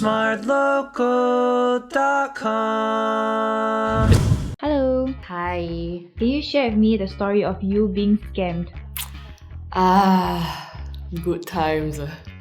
TheSmartLocal.com. Hello. Hi. Can you share with me the story of you being scammed? Good times.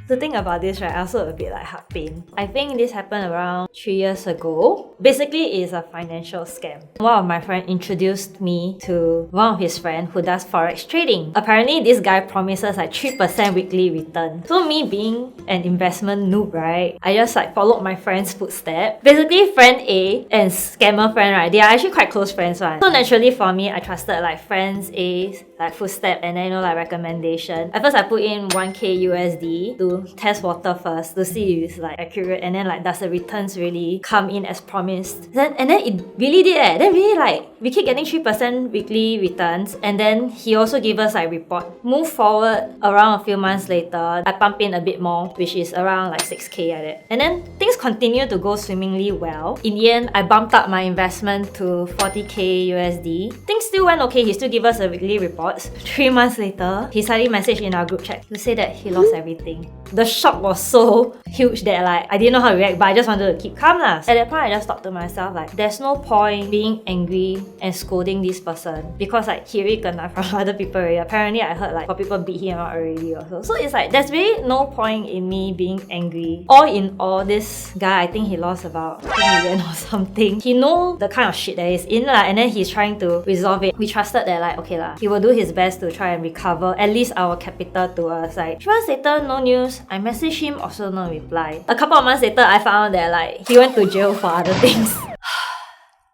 To think about this, right, I also a bit like heart pain. I think this happened around 3 years ago. Basically, it's a financial scam. One of my friends introduced me to one of his friends who does forex trading. Apparently, this guy promises like 3% weekly return. So me being an investment noob, right, I just like followed my friend's footsteps. Basically, friend A and scammer friend, right, they are actually quite close friends, right? So naturally for me, I trusted like friends A's like footstep and then like recommendation. At first, I put in 1k USD to test water first to see if it's like accurate and then like does the returns really come in as promised. And then it really did Then really like we keep getting 3% weekly returns and then he also gave us like report. Move forward around a few months later, I pump in a bit more, which is around like 6k like that. And then things continue to go swimmingly well. In the end, I bumped up my investment to 40k USD. Things still went okay. He still gave us a weekly report. 3 months later, he suddenly messaged in our group chat to say that he lost everything. The shock was so huge that like I didn't know how to react, but I just wanted to keep calm lah. At that point, I just thought to myself like, there's no point being angry and scolding this person because like he already kena from other people already. Apparently, I heard like for people beat him out already also. So it's like there's really no point in me being angry. All in all, this guy, I think he lost about 2 million or something. He know the kind of shit that he's in lah, and then he's trying to resolve it. We trusted that like okay lah, he will do his best to try and recover at least our capital to us. Like 3 months later, no news. I messaged him, also no reply. A couple of months later, I found that like he went to jail for other things.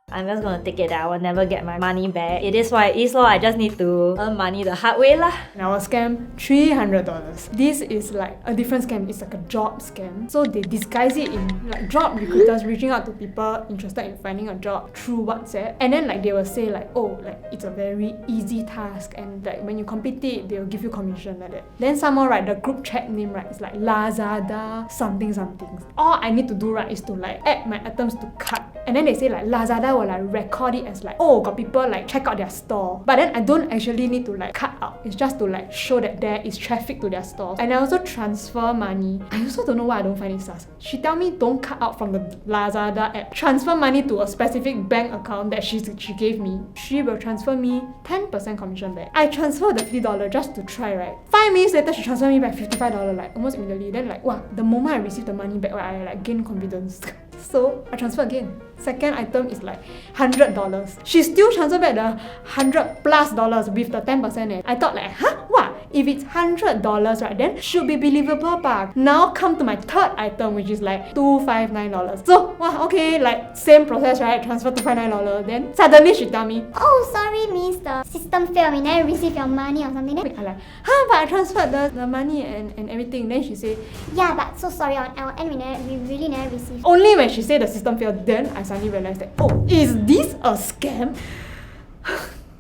I'm just gonna take it that I will never get my money back. It is what it is lor. I just need to earn money the hard way lah. And I was scammed $300. This is like a different scam. It's like a job scam. So they disguise it in like job recruiters reaching out to people interested in finding a job through WhatsApp. And then like they will say like, oh, like it's a very easy task and like when you complete it, they will give you commission like that. Then somehow right, the group chat name right is like Lazada something something. All I need to do right is to like add my items to cart. And then they say like Lazada will like record it as like, oh, got people like check out their store. But then I don't actually need to like cut out. It's just to like show that there is traffic to their stores. And I also transfer money. I also don't know why I don't find it sus. She tell me don't cut out from the Lazada app. Transfer money to a specific bank account that she gave me. She will transfer me 10% commission back. I transferred the $50 just to try, right? 5 minutes later, she transferred me back $55 like almost immediately. Then like, wow, the moment I received the money back, right, I like gained confidence. So I transfer again. Second item is like $100. She still transfer back the $100+ with the 10%. I thought like, huh? What? If it's $100, right, then should be believable, but now come to my third item, which is like $259. So, wow, okay, like same process, right? Transfer $259. Then suddenly she tell me, oh, sorry, miss, the system failed. We never received your money or something. Then I like, huh? But I transferred the money and everything. Then she say, yeah, but so sorry, on our end we really never received. Only when she said the system failed, then I suddenly realized that, oh, is this a scam?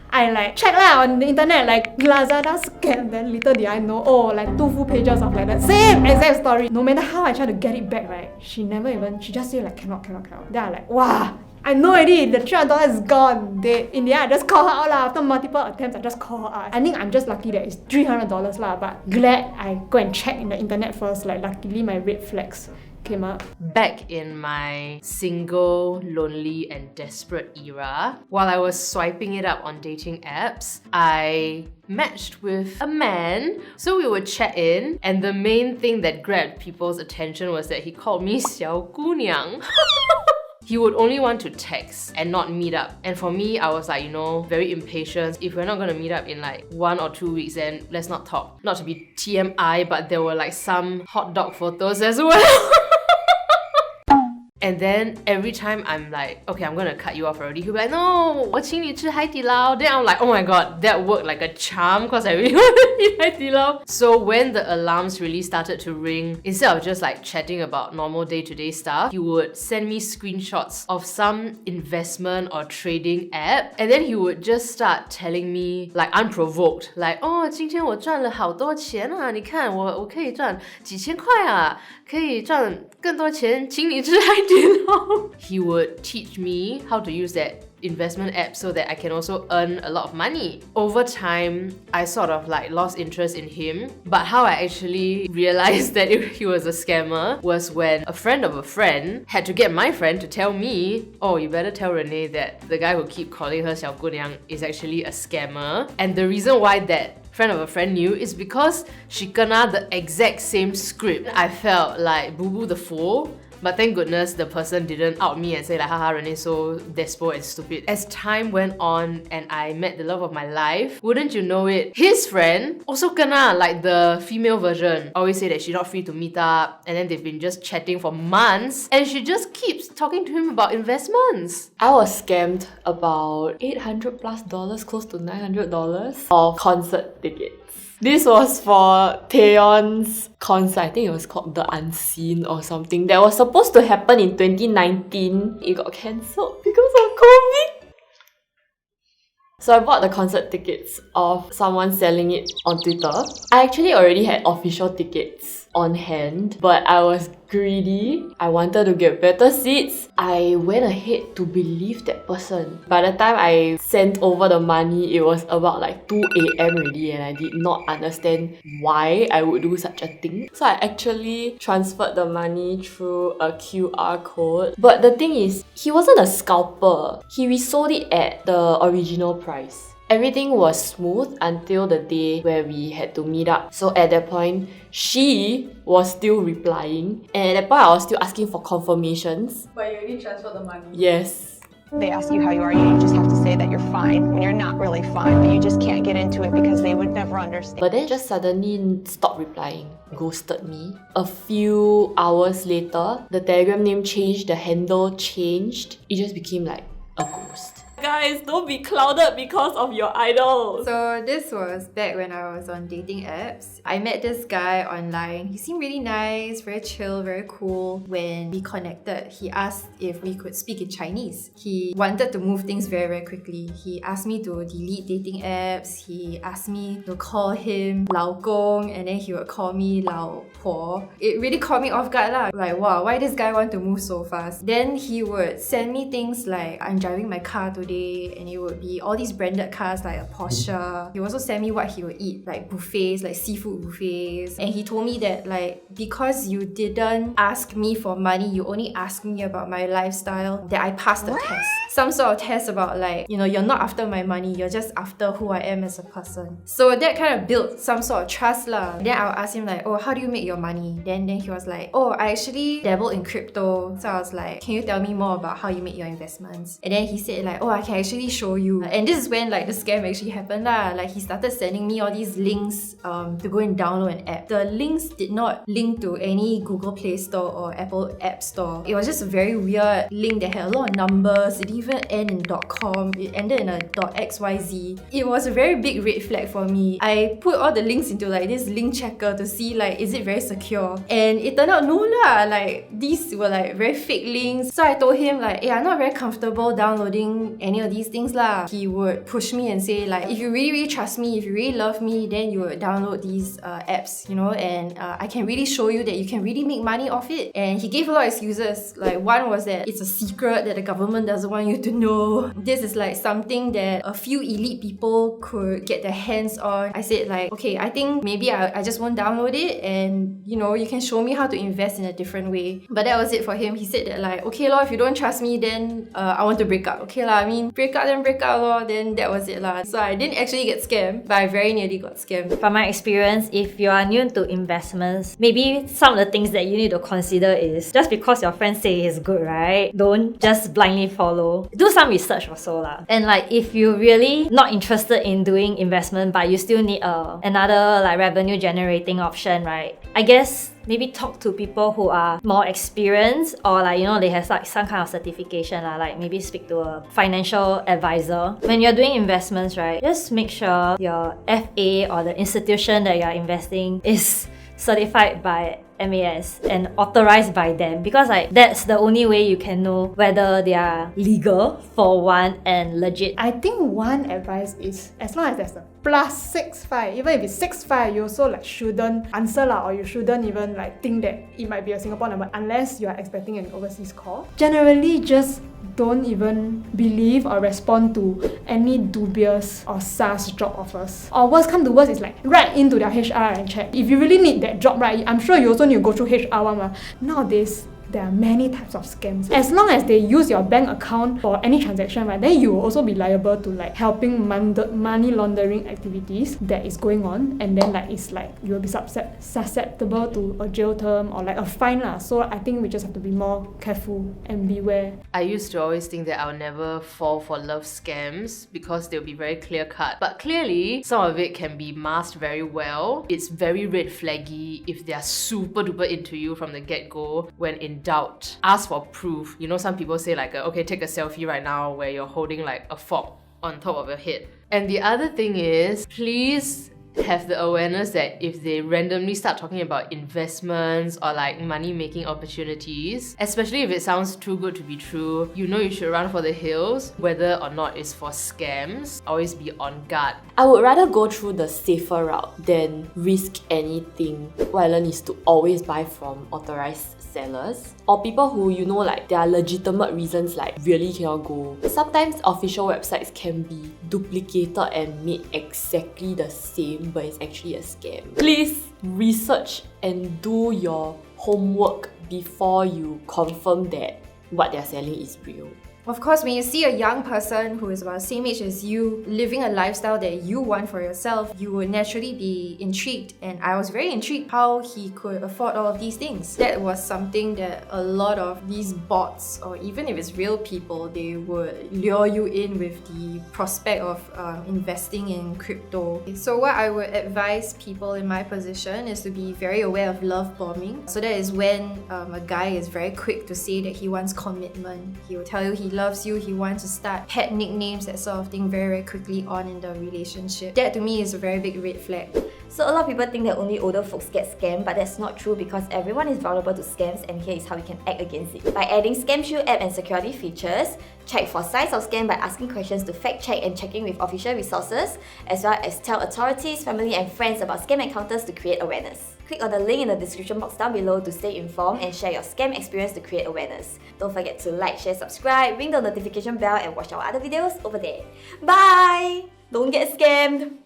I like check lah on the internet like Lazada scam. Then little did I know, oh, like 2 full pages of like that same exact story. No matter how I try to get it back, right, she just say like cannot. Then I like, wow, I know already, the $300 is gone. In the end, I just call her out lah. After multiple attempts, I just call her out. I think I'm just lucky that it's $300 lah, but glad I go and check in the internet first. Like luckily my red flags came up. Back in my single, lonely and desperate era, while I was swiping it up on dating apps, I matched with a man. So we would chat in, and the main thing that grabbed people's attention was that he called me 小姑娘. He would only want to text and not meet up. And for me, I was like, you know, very impatient. If we're not gonna meet up in like 1 or 2 weeks, then let's not talk. Not to be TMI, but there were like some hot dog photos as well. And then every time I'm like, okay, I'm gonna cut you off already, he'll be like, no, 我请你吃海底捞. Then I'm like, oh my god, that worked like a charm because I really want to eat 海底捞. So when the alarms really started to ring, instead of just like chatting about normal day-to-day stuff, he would send me screenshots of some investment or trading app, and then he would just start telling me like unprovoked, like, oh, 今天我赚了好多钱啊，你看我可以赚几千块啊，可以赚更多钱，请你吃海底捞. He would teach me how to use that investment apps so that I can also earn a lot of money. Over time, I sort of like lost interest in him. But how I actually realized that he was a scammer was when a friend of a friend had to get my friend to tell me, oh, you better tell Renee that the guy who keep calling her 小姑娘 is actually a scammer. And the reason why that friend of a friend knew is because she kena the exact same script. I felt like Boo Boo the fool. But thank goodness the person didn't out me and say like, haha, Renee's so despo and stupid. As time went on and I met the love of my life, wouldn't you know it, his friend also kena like the female version. Always say that she's not free to meet up, and then they've been just chatting for months and she just keeps talking to him about investments. I was scammed about $800 plus, close to $900 of concert tickets. This was for Taeyeon's concert. I think it was called The Unseen or something. That was supposed to happen in 2019. It got cancelled because of COVID. So I bought the concert tickets of someone selling it on Twitter. I actually already had official tickets on hand, but I was greedy. I wanted to get better seats. I went ahead to believe that person. By the time I sent over the money, it was about like 2 a.m. already, and I did not understand why I would do such a thing. So I actually transferred the money through a QR code. But the thing is, he wasn't a scalper. He resold it at the original price. Everything was smooth until the day where we had to meet up. So at that point, she was still replying. And at that point, I was still asking for confirmations. But you already transferred the money. Yes. They ask you how you are, you just have to say that you're fine when you're not really fine, but you just can't get into it because they would never understand. But then just suddenly stopped replying, ghosted me. A few hours later, the Telegram name changed, the handle changed. It just became like a ghost. Guys, don't be clouded because of your idols. So this was back when I was on dating apps. I met this guy online. He seemed really nice, very chill, very cool. When we connected, he asked if we could speak in Chinese. He wanted to move things very, very quickly. He asked me to delete dating apps. He asked me to call him 老公, and then he would call me 老婆. It really caught me off guard lah. Like, wow, why this guy want to move so fast? Then he would send me things like, I'm driving my car today, and it would be all these branded cars like a Porsche. He also sent me what he would eat, like buffets, like seafood buffets. And he told me that like, because you didn't ask me for money, you only asked me about my lifestyle, that I passed the test. Some sort of test about like, you know, you're not after my money, you're just after who I am as a person. So that kind of built some sort of trust lah. Then I'll ask him like, oh, how do you make your money? Then he was like, oh, I actually dabble in crypto. So I was like, can you tell me more about how you make your investments? And then he said like, oh, I can actually show you. And this is when like the scam actually happened lah. Like he started sending me all these links to go and download an app. The links did not link to any Google Play Store or Apple App Store. It was just a very weird link that had a lot of numbers. It even ended in .com. It ended in a .xyz. It was a very big red flag for me. I put all the links into like this link checker to see like, is it very secure? And it turned out no lah. Like these were like very fake links. So I told him like, hey, I'm not very comfortable downloading any of these things lah. He would push me and say like, if you really, really trust me, if you really love me, then you would download these apps, you know, and I can really show you that you can really make money off it. And he gave a lot of excuses. Like one was that it's a secret that the government doesn't want you to know. This is like something that a few elite people could get their hands on. I said like, okay, I think maybe I just won't download it, and you know, you can show me how to invest in a different way. But that was it for him. He said that like, okay lor, if you don't trust me, then I want to break up. Okay lah, I mean, break up lor, then that was it lah. So I didn't actually get scammed, but I very nearly got scammed. From my experience, if you are new to investments, maybe some of the things that you need to consider is, just because your friends say it's good, right? Don't just blindly follow. Do some research also lah. And like, if you're really not interested in doing investment, but you still need another like revenue generating option, right? I guess maybe talk to people who are more experienced, or like, you know, they have like some kind of certification lah. Like maybe speak to a financial advisor. When you're doing investments, right, just make sure your FA or the institution that you're investing is certified by MAS and authorized by them, because like that's the only way you can know whether they are legal for one and legit. I think one advice is, as long as there's a +65, even if it's 65, you also like shouldn't answer lah, or you shouldn't even like think that it might be a Singapore number unless you are expecting an overseas call. Generally, just don't even believe or respond to any dubious or sus job offers. Or worst come to worst is like write into their HR and check. If you really need that job, right, I'm sure you also need to go through HR one. Nowadays, there are many types of scams. As long as they use your bank account for any transaction, right, then you will also be liable to like helping money laundering activities that is going on, and then like it's like you will be susceptible to a jail term or like a fine lah. So I think we just have to be more careful and beware. I used to always think that I'll never fall for love scams because they'll be very clear cut. But clearly, some of it can be masked very well. It's very red flaggy if they're super duper into you from the get-go. When in doubt, ask for proof. You know, some people say like, okay, take a selfie right now where you're holding like a fork on top of your head. And the other thing is, please have the awareness that if they randomly start talking about investments or like money-making opportunities, especially if it sounds too good to be true, you know you should run for the hills. Whether or not it's for scams, always be on guard. I would rather go through the safer route than risk anything. What I learned is to always buy from authorized sellers or people who, you know, like there are legitimate reasons like really cannot go. Sometimes official websites can be duplicated and made exactly the same, but it's actually a scam. Please research and do your homework before you confirm that what they're selling is real. Of course, when you see a young person who is about the same age as you living a lifestyle that you want for yourself, you would naturally be intrigued. And I was very intrigued how he could afford all of these things. That was something that a lot of these bots, or even if it's real people, they would lure you in with the prospect of investing in crypto. So what I would advise people in my position is to be very aware of love bombing. So that is when a guy is very quick to say that he wants commitment. He will tell you he loves you, he wants to start pet nicknames, that sort of thing, very, very quickly on in the relationship. That to me is a very big red flag. So a lot of people think that only older folks get scammed, but that's not true because everyone is vulnerable to scams, and here is how we can act against it. By adding Scam Shield app and security features, check for signs of scam by asking questions to fact check and checking with official resources, as well as tell authorities, family and friends about scam encounters to create awareness. Click on the link in the description box down below to stay informed and share your scam experience to create awareness. Don't forget to like, share, subscribe, ring the notification bell and watch our other videos over there. Bye! Don't get scammed!